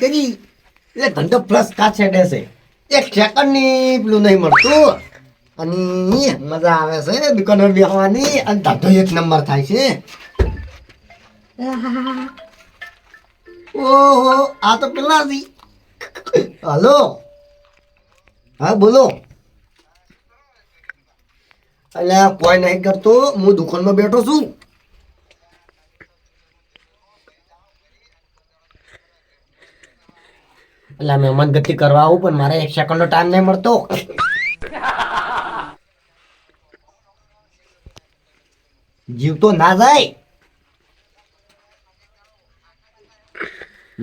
કરી એટલે ધંધો પ્લસ કા છેડે છે. એક સેકન્ડ ની પેલું નહીં મળતું અને મજા આવે છે દુકાનો બેસવાની અને ધંધો એક નંબર થાય છે. ઓહો આ તો પેલા હતી. હલો હા બોલો. એટલે કોઈ નહીં કરતો, હું દુકાનમાં બેઠો છું. એટલે મહેમાન ગતિ કરવા આવું પણ મારે એક સેકન્ડ નો ટાઈમ નહીં મળતો. જીવ તો ના જાય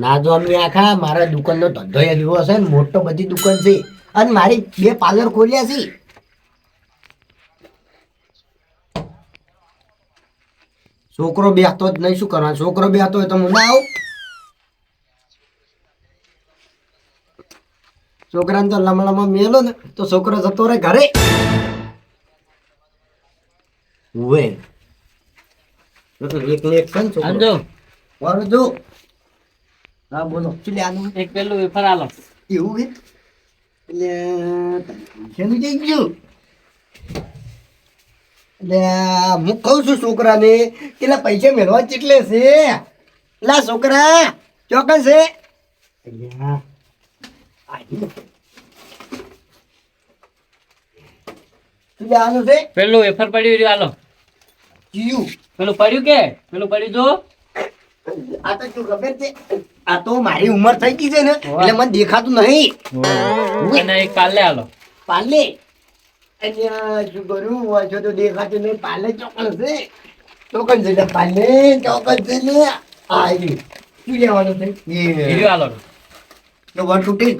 ના જો અમે આખા મારા દુકાનનો ધંધો એવો છે ને મોટો બધી દુકાન છે અને મારી 2 પાર્લર ખોલ્યા છે. છોકરો બેસતો જ નહીં, શું કરવાનું? છોકરો બેસતો હોય તો હું ના આવું? છોકરાને તો લમણામાં મેલો ને તો છોકરો જતો રહે ઘરે. ઉવે એકને એક છે ને છોકરો. વારું જો હા બોલો ચલે આનું એક પેલું વેફર આલો. એવું છે એટલે શેનું જઈ ગયું. એટલે હું કહું છું છોકરાને કેટલા પૈસા મેળવા ચેટલે છે. લા છોકરા ચોકન છે. આનું છે પેલું વેફર પડ્યું રહ્યું આલો. જીયું પેલું પડ્યું કે પેલું પડ્યું જો. આ તો શું ખબર છે, આ તો મારી ઉંમર થઈ ગઈ છે ને એટલે મને દેખાતું નહીં. અને એક પાલે આલો. પાલે અહીંયા શું કર્યું હોય છો તો દેખાતું નહીં. પાલે ચોકન છે. ચોકન છે એટલે પાલે ચોકન છે ને આ શું લેવાનું છે હીરો આલો. તો વન તૂટી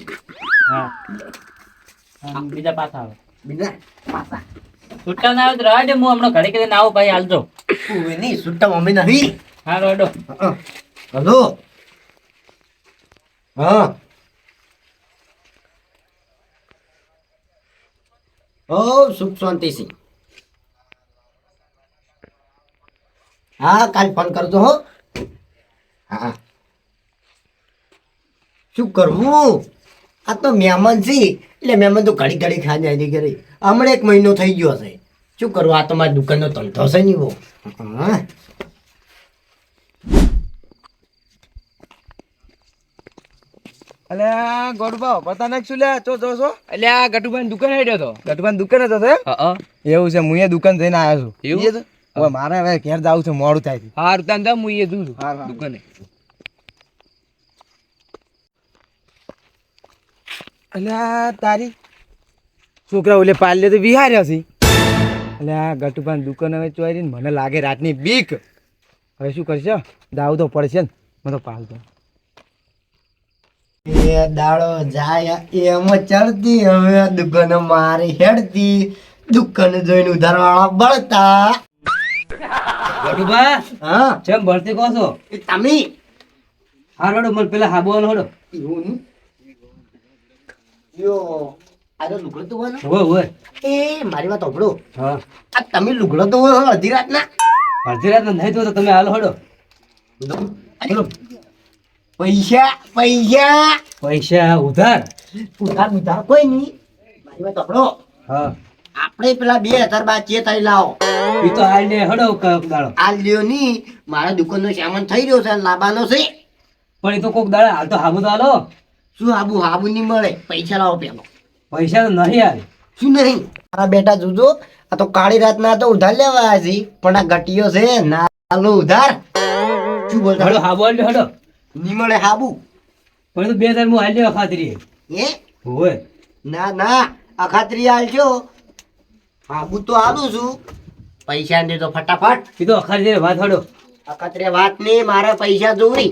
હા બીજા પાછા આવે. બીજા પાછા છૂટા ના આવે તો રહેવા દે, હું હમણાં ઘડી કરીને આવું ભાઈ હાલજો. ઉવે નહીં છૂટા મમ્મી નથી. હા રોડો. હલો હા ઓ સુખ શાંતિ સિંહ. હા કાલ ફોન કરજો હો. હા શું કરવું, આ તો મહેમાન છે એટલે મહેમાન તો ઘડી ઘડી ખાઈ જાય ઘરે. હમણાં 1 મહિનો થઈ ગયો હશે. શું કરવું, આ તો મારી દુકાનનો ધંધો છે નહીં. હા અલ્યા ગોડભાવ પતા નાખ શું લ્યા તો જોશો. અલ્યા ગટુભાઈ દુકાન હેડ્યો તો. ગટુભાઈ દુકાન જ હતો હા એવું છે. હું એ દુકાન જઈને આવ્યો છું. એવું છે હવે મારે હવે ઘેર જાવું છે, મોડું થાય છે. હા રૂતાન દમ હું એ જોઉં હા, છું દુકાને. અલ્યા તારી છોકરા ઓલે પાલ્લે તો વિહાર્યા છે. અલ્યા ગટુભાઈ દુકાન હવે ચોરી ને મને લાગે રાતની બીક. હવે શું કરશે, જાવું તો પડશે ને. મને તો પાલ દો એ દાડો જાય એમ ચડતી, હવે દુકાન મારી હેડતી. દુકાન જોઈને ઉધારવાળા બળતા. ગટુભા હા જેમ ભરતી કહો છો. એ તમે હા રોડો મને પેલા હાબો આલો હોડો. એવું નહીં યો આ તો લુગડો તો હોય ને. હોય હોય. એ મારી વાત સાંભળો, હા આ તમે લુગડો તો હોય અડધી રાતના. અડધી રાત નહીં તો તમે હાલો હોડો. પૈસા પૈસા પૈસા ઉધાર. ઉધાર ઉધાર કોઈ નહીં. મારી વાત સાંભળો, હા આપણે પેલા 2000 બાદ ચેતાઈ લાવો. એ તો હાલ ને હડો દાડો. આ લ્યો ની મારા દુકાનનો સામાન થઈ રહ્યો છે, લાવવાનો છે. પણ એ તો કોક દાડા હાલ તો હાબુ તો હાલો. શું હાબુ હાબુ નહીં મળે, પૈસા લાવો પેલો. પૈસા તો નહીં હાલ. શું નહીં મારા બેટા જોજો, આ તો કાળી રાતના તો ઉધાર લેવા આવ્યા છે પણ આ ગટીયો છે ના આલો ઉધાર. શું બોલતા હડો હાબુ હાલ હડો. નહીં મળે હાબુ. પણ એ તો 2000 હું હાલ લેવા ખાતરી. એ હોય ના ના અખાત્રી આલજો. હાબુ તો આલું છું, પૈસા દે તો ફટાફટ. એ તો અખારી વાત હડો. અખાત્રી વાત નહીં, મારે પૈસા જોવી.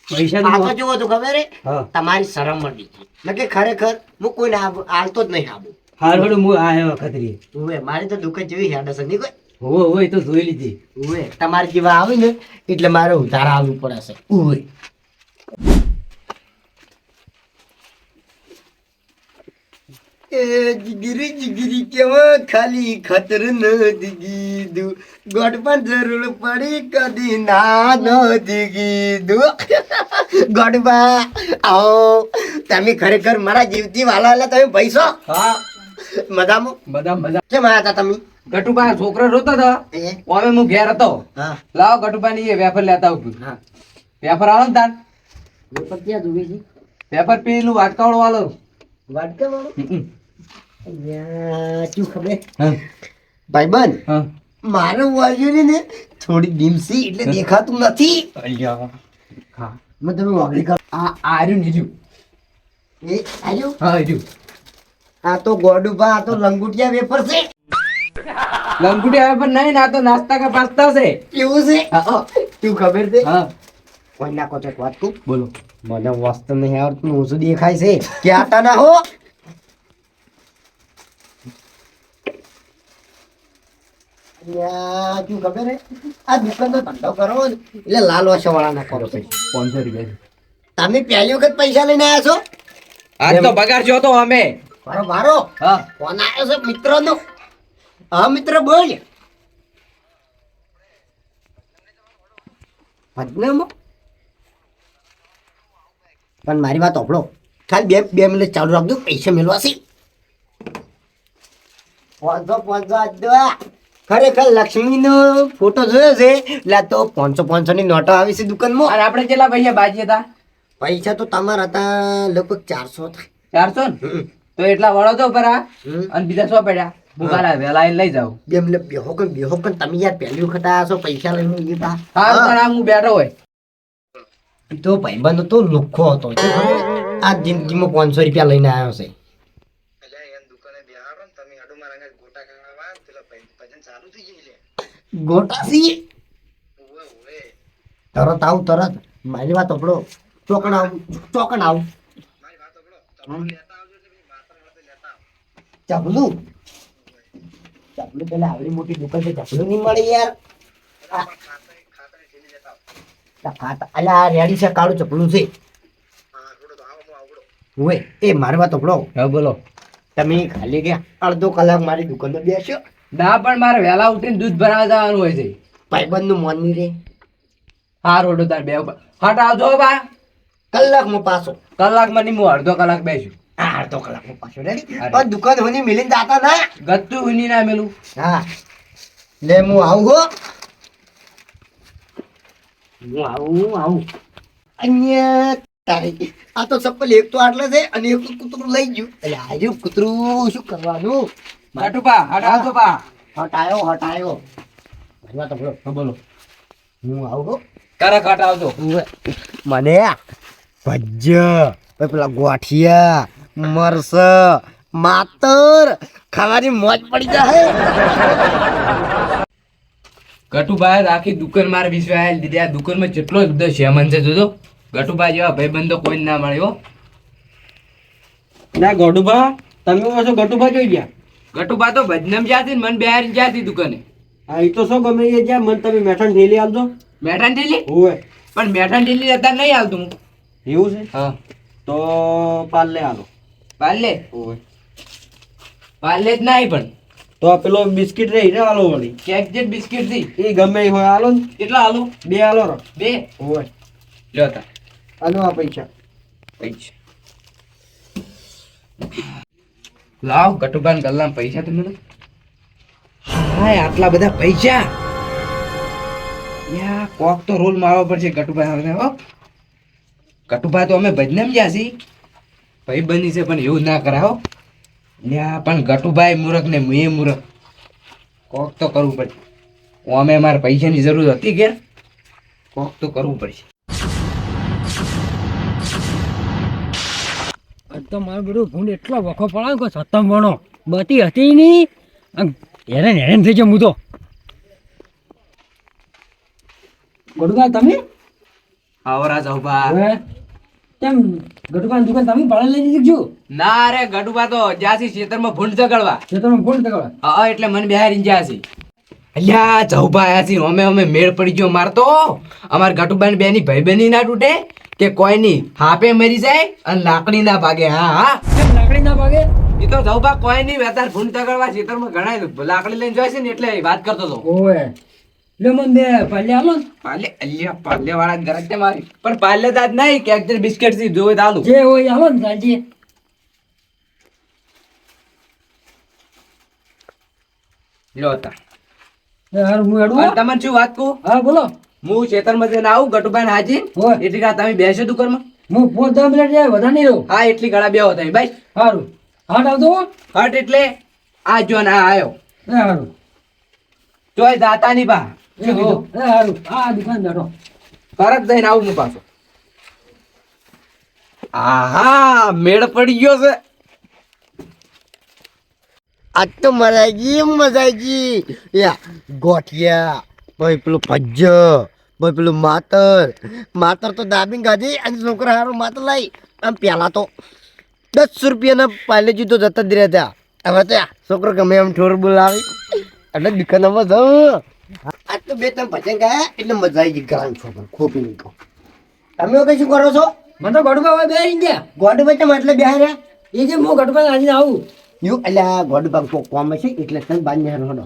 પૈસા આ તો તો જુઓ તો ખબર હે હા તમારી શરમ મળી નકે ખરેખર હું કોઈને આલતો જ નહીં હાબુ. હાલ હડો હું આ ખાતરી. ઉવે મારી તો દુકાન જેવી હેડ છે નહીં કોઈ. હોય હોય તો જોઈ લીધી. ઉવે તમારી જેવા આવે ને એટલે મારે ઉધાર આવવું પડે છે. ઉવે એ જીગરી કેવા ખાલી ખતર નથી કીધું ગોટ પણ જરૂર પડી કદી ના નથી કીધું ગોડબા આવો તમે ખરેખર મારા જીવથી વાલા વાલા તમે પૈસો હા મજામાં બધા મજા કેમ આવ્યા હતા તમે ગટુબા છોકરો રોતો હતો એ? હવે હું ઘેર હતો હા લાવો ગટુબા ની વેફર લેતા આવું હા વેફર આવો ને તાર વેપાર ક્યાં જોવે છે વેફર પેલું વાટકાવડો વાળો વાટકા વાળો અહીંયા શું ખબર હા ભાઈબંધ હા મારું વાગ્યું ને થોડી ડીમસી એટલે દેખાતું નથી અલ્યા હા મેં તમે વાગડી કર આ આર્યું નીજું એ આવ્યું હા આર્યું આ તો ગોડુભા આ તો લંગુટિયા વેફર છે લંગુટી વેફર નહીં ના તો નાસ્તા કા પાસ્તા છે કેવું છે શું ખબર છે હા કોઈ નાખો તો વાત કહું બોલો મને વાસ્તવ નહીં આવડતું ઓછું દેખાય છે ક્યાં હતા ના હો અહીંયા શું ખબર હે આ દુકાનનો ધંધો કરો ને એટલે લાલ વાળા ના કરો છે 500 રૂપિયા તમે પહેલી વખત પૈસા લઈને આવ્યા છો આજ તો પગાર જો તો અમે મારો મારો હા ફોન આવ્યો છે મિત્રનો હા મિત્ર બોલ પદ્મમાં પણ મારી વાત ઓપડો ખાલી બે મિનિટ ચાલુ રાખજો પૈસા મેળવા છે 500 ખરેખર લક્ષ્મીનો ફોટો જોયો છે એટલે આ તો 500 ની નોટો આવી છે દુકાનમાં અને આપણે કેટલા પૈસા બાજી હતા પૈસા તો તમારા હતા લગભગ 400 હતા 400 ને તો એટલા વળો તો પર આ હમ. અને બીજા 100 પડ્યા હું કાલે વહેલા આઈને લઈ જાઉં બે મિનિટ બેહો કન તમે યાર પહેલી વખત આવ્યા છો પૈસા લઈને એ બા હા પણ આ હું બેઠો હોય તો ભાઈબંધ તો લુખ્ખો હતો શું ખબર? આ જિંદગીમાં 500 રૂપિયા લઈને આવ્યો છે ગોટા સી તરત આવું તરત મારી વાત આપણો ચોકણ આવું ચપલું પેલા આવડી મોટી દુકાન છે ચપલું નહીં મળે યાર અલ્યા રેડી છે કાળું ચપલું છે ઓય એ મારી વાત આપણો હા બોલો તમે ખાલી ગયા અડધો કલાક મારી દુકાનમાં બેસ્યો ના પણ મારે વહેલા ઉઠીને દૂધ ભરાવા જવાનું હોય છે ભાઈબંધ નું મન નહીં રે હા રોડો તાર બે ઉપર હટ આવજો બા કલાકમાં પાછો કલાકમાં નહીં હું અડધો કલાક બેસું અડધો કલાકમાં પાછો રેડી અરે. પણ દુકાન હોની મિલીને જાતા ના ગત્તુ ઉની ના મેલું હા લે હું આવું હો હું આવું અહીંયા તારી આ તો ચપ્પલ એક તો આટલે છે અને એક તો કૂતરું લઈ ગયું એટલે આજે કૂતરું શું કરવાનું ગટુપા હટ આવજો બા હટાયો ભરવા તો બોલો બોલો હું આવું હો કરક હટ આવજો મને ભજ્જ પેલા ગોઠિયા મરસ માતર ખાવાની મોજ પડી જાય ગટુભાઈ આખી દુકાન મારે વિશ્વાસ દીધી આ દુકાનમાં જેટલો બધો શેમન છે જોજો ગટુભાઈ જેવા ભાઈબંધો કોઈ ના મળે હો ના ગોડુભા તમે પાછો ગટુભા જોઈ ગયા ગટુભા તો ભજનમ જાતી ને મન બિહારી જાતી દુકાને હા એ તો શું ગમે એ જ્યાં મને તમે મેઠાણ ઢેલી આપજો મેઠાણ ઢીલી હોય પણ મેઠાણ ઢીલી અત્યારે નહીં આવતું હું એવું છે હા તો પાર્લે આલો પાર્લે હોય પાર્લે જ નહીં પણ તો આ પેલો બિસ્કિટ રે હીરે આલો વળી કેક જેટ બિસ્કિટ થી એ ગમે એ હોય આલો ને કેટલા આલું 2 આલો રો 2 હોય લ્યો તા આલો આ પૈસા પૈસા લાવ ગટુભાઈ ગલ્લામાં પૈસા તો મને હાય આટલા બધા પૈસા યા કોક તો રોલ મારવો પડશે ગટુભાઈ હવે હો ગટુભાઈ તો અમે ભજનમ ગયા છી ભાઈ બની છે પણ એવું ના કરાવો લ્યા પણ ગટુભાઈ મૂરખ ને હું મૂરખ કોક તો કરવું પડશે અમે મારે પૈસાની જરૂર હતી કે કોક તો કરવું પડશે તો મારું બધું ભૂંડ એટલો વખો પડાવ કે સત્તમ ભણો બતી હતી નહીં હેરાન થઈ જાઉં હું તો ગઢુકા તમે આવરા જાઉં બા હવે કેમ ગઢુકાની દુકાન તમે ભાડે લઈ દીધું છું ના રે ગટુભા તો જ્યાંથી ખેતરમાં ભૂંડ ચગડવા જે તમે ભૂંડ કરવા હા એટલે મને બિહારી જ્યાંથી અલ્યા જવભા આયાથી અમે મેળ પડી ગયો મારતો અમાર ગટુબાની બેની ભાઈ બહેની ના તૂટે કે કોઈ ની હાપે મરી જાય અને લાકડી ના ભાગે હા હા કેમ લાકડી ના ભાગે એ તો જવું બા કોઈ નહીં વેતાર ભૂંડ તગડવા ખેતરમાં ઘણા લાકડી લઈને જાય છે ને એટલે વાત કરતો હતો ઓવે લે મને બે પાલ્લે આલો ને. પાલે વાળા ઘરે તે મારી પણ પાલે દાદ નહીં કે એક બિસ્કિટ થી જોવે તો આલું જે હોય આલો ને સાંજે. લ્યો તા એ હારું હું હેડું હો. અને તમને શું વાત કહું હા બોલો. હું ખેતરમાં જઈને આવું ગટુભાઈ હાજી હોય. એટલી કા તમે બેસો દુકાનમાં હું 5-10 મિનિટ જાય વધારે નહીં રહું. હા એટલી ઘણા બેહો તમે ભાઈ હારું હાટ આવતો હો. હટ એટલે આ જો ને આ આયો એ હારું તોય દાતા ની બા એ હો એ હારું આ દુકાન બેઠો. ફરક જઈને આવું હું પાછો આહા મેળ પડી ગયો છે આજ તો મજા આવી ગઈ યા ગોઠિયા ભાઈ પેલું ભજ્જ ભાઈ પેલું માતર તો દાબીને ગાધી અને છોકરા હારું માતર લાવી આમ પેલા તો 10 રૂપિયાના પાલે જીતો જતા જ રહ્યા હતા હવે તો છોકરો ગમે એમ ઠોર બોલાવી એટલે દુકાનમાં જાઉં આજ તો 2-3 ભજન ગયા એટલે મજા આવી ગઈ ગામ છોકરો ખોપી નીકળો તમે કઈ શું કરો છો મને તો ગડુબા હવે બેહી ગયા. ગોડ બચ્ચા એટલે બે રહ્યા એ જે હું ગડુબા આજે આવું. યુ એટલે ગોડ બાગ કોમ છે એટલે તને બાંધી હડો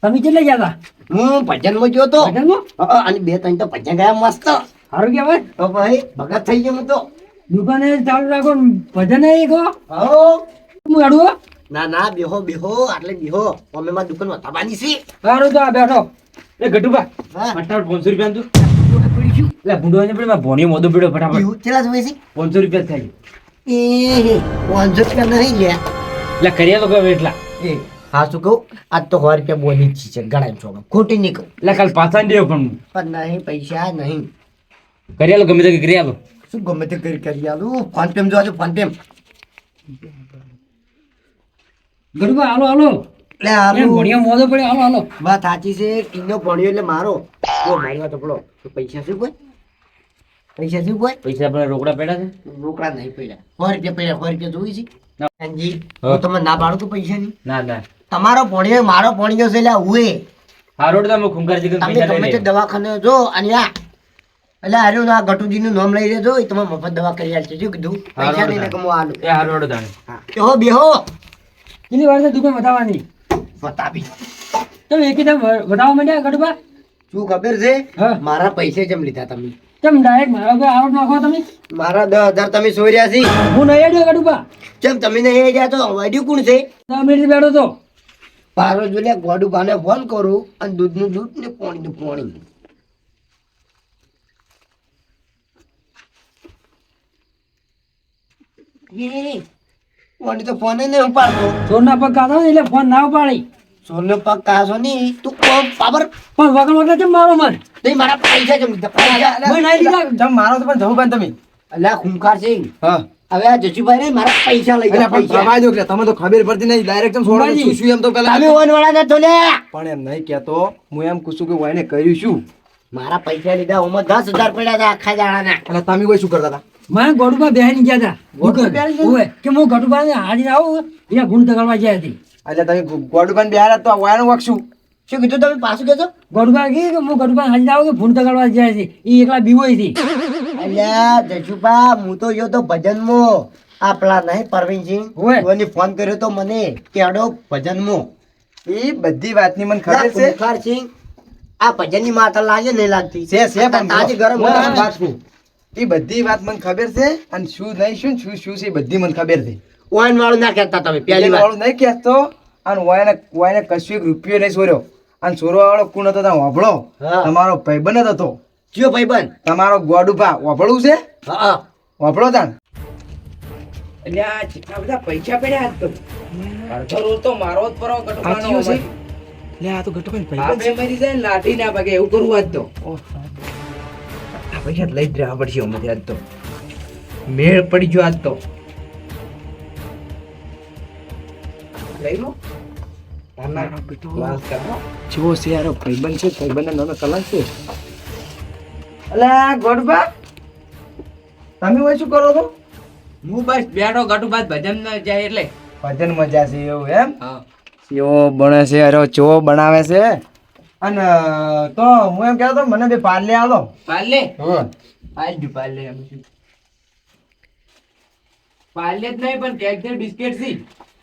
તમે કેટલે ગયા હતા હું ભજનમાં ગયો તો ભજનમાં? અને 2-3 તો ભજન ગયા મસ્ત હારું કહેવાય. તો ભાઈ ભગત થઈ ગયો હું તો દુકાને ચાલુ રાખો ને ભજન એ કહો હો હું હેડું હો. ના બેહો આટલે બેહો અમે માં દુકાન માં તબાની છે હારું તો આ બેઠો. એ ગટુબા હા ફટાફટ 500 રૂપિયા તું એટલે ભૂંડવાને પડે માં ભોણી મોદો પીડો ફટાફટ યુ ચલા જોઈ છે 500 રૂપિયા થાય એ 500 રૂપિયા નહીં લે એટલે કર્યા તો ગમે એટલા એ હા શું કહું આજ તો 100 રૂપિયા બોની જ છે ગણાય છો ખોટી નહીં કહું એટલે કાલ પાછા દેવ પણ નહીં પૈસા નહીં કર્યા લો ગમે તે કર્યા લો શું ગમે તે કરી આલું ફોન પે જોજો ફોન પે ગડુબા હાલો હાલો. એટલે એમ હારું ભણિયા મોદો પડે હાલો હાલો. વાત સાચી છે કિનો ભણ્યો એટલે મારો ઓ મારી વાત પકડો પૈસા શું કોઈ પૈસા આપણે રોકડા પડ્યા છે રોકડા નહીં પડ્યા 100 રૂપિયા જોઈ છે નાનજી હું તમને ના પાડું તો પૈસા નહીં ના તમારો ભણ્યો મારો ભણ્યો છે એટલે હુએ હા રોડ તમે ખુંખારજી કરીને તમે પૈસા ગમે લઈ તે લે દવાખાને જો અને આ એટલે હારું ના ગટુજીનું નામ લઈ લેજો એ તમે મફત દવા કરી આલશે શું કીધું પૈસા નહીં ને કમો આલું એ હા રોડ દાણે બેહો બેહો કેટલી વાર છે દુકાન બતાવવાની બતાવી તમે એકદમ બતાવવા માંડ્યા ગડુબા. શું ખબર છે હા. મારા પૈસે જેમ લીધા તમે કેમ ડાયરેક્ટ મારા ઉપર આરોપ નાખો તમે. મારા 10,000 તમે સોર્યા છે હું નહીં અડ્યો ગડુબા. જેમ તમે નહીં ગયા તો વાડ્યું કોણ છે 10 મિનિટ બેઠો તો. પારો જોડે ગોડુભાને ફોન કરું અને દૂધનું દૂધ ને પાણીનું પાણી પાણી તો ફોન નહીં ઉપાડતો ચોરના પગ કાઢો ને એટલે ફોન ના ઉપાડી. સોનો પગ કાશો નહીં તું કોમ પાવર પણ વગર કેમ મારો મન. નહીં મારા પૈસા જેમ લીધા પૈસા મેં નહીં લીધા. તમે મારો તો પણ જવું પણ તમે અલ્યા ખૂંખાર સિંહ હા હવે આ જશુભાઈ ને મારા પૈસા લઈ એટલે ગયા પણ પૈસા પ્રવાહ દો કે તમે તો ખબર પડતી નહીં ડાયરેક્ટ તમે છોડો બાજી. શું શું એમ તો પેલા તમે ઓન વાળા ના તો લે પણ એમ નહીં કહેતો હું એમ પૂછું કે હું એને કર્યું શું મારા પૈસા લીધા ઓમાં 10,000 પડ્યા હતા આખા દાડાના અને તમે કોઈ શું કરતા હતા મારે ગોડુબા બેહીને ગયા હતા. ગોડુબા બેહીને ગયા? ઓવે, કે હું ગોડુબા ને હાજી આવું અહીંયા ગુણ તગડવા ગયા હતી. એટલે તમે ગોડુભાઈ બિહાર તો વાયણ વાગશું શું કીધું તમે પાછું કહેજો ગોડુબા કે હું ગોડુબા હાજી આવું કે ગુણ તગડવા ગયા હતી. એ એકલા બીવોય હતી. અલ્યા જશુભા હું તો ગયો તો ભજનમાં આપણા નહીં પરવીનસિંહ ઓય. ઓને ફોન કર્યો તો મને કેડો ભજનમાં એ બધી વાતની મને ખબર છે ખૂંખારસિંહ આ ભજનની માતા લાગે નહીં લાગતી છે પણ તાજી ગરમ હું ગરમ વાત કહું. એ બધી વાત મને ખબર છે અને શું નહીં શું છે એ બધી મને ખબર છે ઓન વાળું ના કહેતા તમે પહેલી પેલી વાર વાળું નહીં કહેતો અને વાયને કશું એક રૂપિયો નહીં સોર્યો અને સોરવા વાળો કોણ હતો તમે વાપડો હા. તમારો ભાઈબંધ જ હતો જીઓ ભાઈબંધ તમારો ગોડુભા વાપડવું છે હા વાપડો તાણ એટલે આ જેટલા બધા પૈસા પડ્યા આજ તો અડધો રોજ તો મારો જ પરો ગટુભાનો છે લે આ તો ગટુભાઈ આપણે મરી જાય ને લાઠી ના ભાગે એવું કરવું આજ તો આ પૈસા લઈ જ રહેવા પડશે અમે આજ તો મેળ પડી ગયો આજ તો લઈ લો જેવો છે યાર ભાઈબંધ છે ભાઈબંધ નાનો કલાક છે અલા ગોડબા તમે હોય શું કરો છો હું બસ બેઠો ગટુબાદ ભજન જાય એટલે ભજન મજા છે એવું એમ હા ચેવો બને છે અરે ચેવો બનાવે છે અને તો હું એમ કહેતો મને બે પાર્લે આલો પાલે હા આજ પાલે એમ શું પાલે જ નહીં પણ કેક બિસ્કિટ સી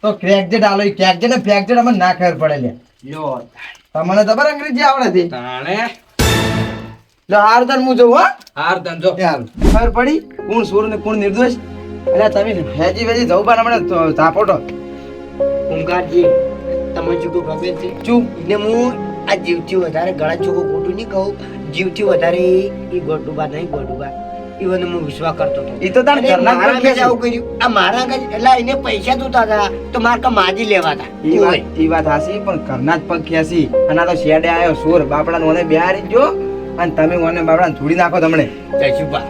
તો ક્રેક જેટ આલો કેક જેટ ને ફેક જેટ અમને ના ખબર પડે લે લ્યો તમને ખબર અંગ્રેજી આવડે છે તાણે લો હાર તન હું જોઉં હો હાર તન જો હાલ ખબર પડી કોણ સોર ને કોણ નિર્દોષ અલ્યા તમે હેજી વેજી જવું બા હમણાં ઝાપોટો ઓમકારજી તમે ચૂકો ખબર છે ચૂપ ને હું આ જીવથી વધારે ગળા ચૂકો ખોટું નહીં કહું જીવથી વધારે એ ગોડુબા નહીં ગોડુબા ઈવન હું વિશ્વાસ કરતો હતો ઈ તો તાર અરે ઘરના મારા પર આગળ આવું કર્યું આ મારા આગળ એટલે એને પૈસા જોતા હતા તો મારે કા માજી લેવાતા ઈ વાત હાસી પણ ઘરના જ પગ ખેસી અને આ તો શેડે આયો સોર બાપડા ને બિહારી જો અને તમે ઓને બાપડા છોડી નાખો તમને જશુભા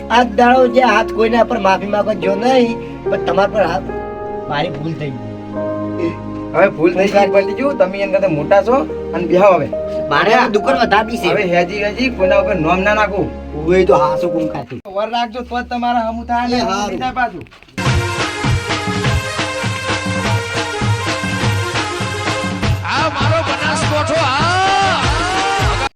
આ દાડો જે હાથ કોઈના પર માફી માંગો જો નહીં પણ તમારા પર હાથ મારી ભૂલ થઈ ગઈ હવે ભૂલ થઈ ગઈ પડી જો તમે એન કરતા મોટા છો અને બેહો હવે મારે આ દુકાન વધારવી છે હવે હેજી કોઈના ઉપર નોમ ના નાખું હોય તો હાસુ કુમ ખાતી વર રાખજો તો જ તમારા હમુ થાય ને એ હારું. પાછું